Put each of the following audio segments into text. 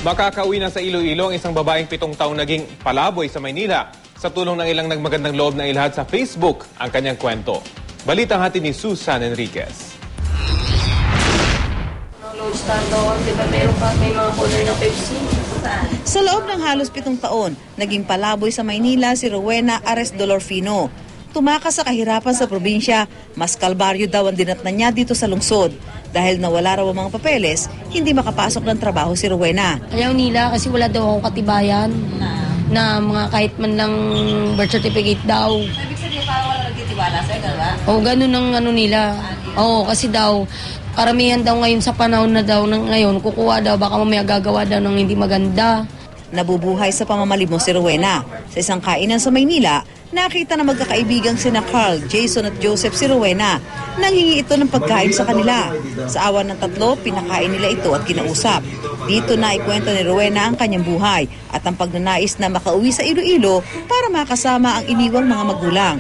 Makakauwi na sa Iloilo ang isang babaeng 7 taong naging palaboy sa Maynila. Sa tulong ng ilang nagmagandang loob na ilahad sa Facebook ang kanyang kwento. Balita hatid ni Susan Enriquez. Sa loob ng halos 7 taon, naging palaboy sa Maynila si Rowena Ares Dolorfino. Tumakas sa kahirapan sa probinsya, mas kalbaryo daw ang dinatnan niya dito sa lungsod. Dahil nawala raw ang mga papeles, hindi makapasok ng trabaho si Rowena. Ayaw nila kasi wala daw akong katibayan na mga kahit man lang birth certificate daw. Ibig sabihin parang wala nagtitiwala sa'yo, gano'n? Oo, ganun ang ano nila. Oo, kasi daw, karamihan daw ngayon sa panahon na daw ng ngayon, kukuha daw, baka mamaya gagawa daw ng hindi maganda. Nabubuhay sa pamamalimos si Rowena. Sa isang kainan sa Maynila, nakita na magkakaibigang sina Carl, Jason at Joseph si Rowena. Nanghingi ito ng pagkain sa kanila. Sa awan ng 3, pinakain nila ito at kinausap. Dito na ikwento ni Rowena ang kanyang buhay at ang pagnanais na makauwi sa Iloilo para makasama ang iniwang mga magulang.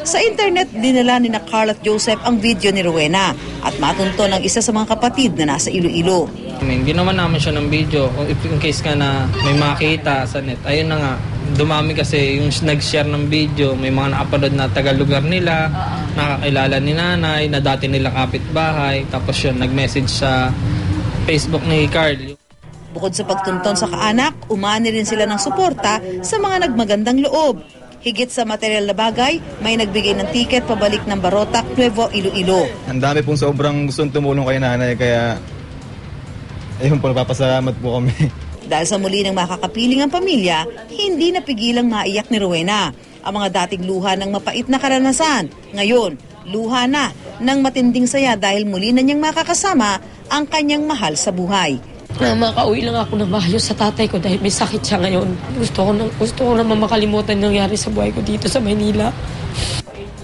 Sa internet, dinala ni na Carl at Joseph ang video ni Rowena at matunto ng isa sa mga kapatid na nasa Iloilo. Ginawa naman siya ng video in case ka na may makita sa net. Ayun na nga, dumami kasi yung nag-share ng video, may mga na-upload na taga-lugar nila, nakakilala ni nanay, na dati nila kapitbahay, tapos yun, nag-message sa Facebook ni Carl. Bukod sa pagtunton sa kaanak, umani rin sila ng suporta sa mga nagmagandang loob. Higit sa material na bagay, may nagbigay ng tiket pabalik ng Barotac, Nuevo, Iloilo. Ang dami pong sobrang gustong tumulong kay nanay, kaya ayun po, napapasalamat po kami. Dahil sa muli ng makakapiling ang pamilya, hindi napigilang maiyak ni Rowena. Ang mga dating luha ng mapait na karanasan. Ngayon, luha na ng matinding saya dahil muli na niyang makakasama ang kanyang mahal sa buhay. Makauwi lang ako ng maayos sa tatay ko dahil may sakit siya ngayon. Gusto ko naman makalimutan yung nangyari sa buhay ko dito sa Maynila.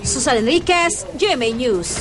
Susan Enriquez, GMA News.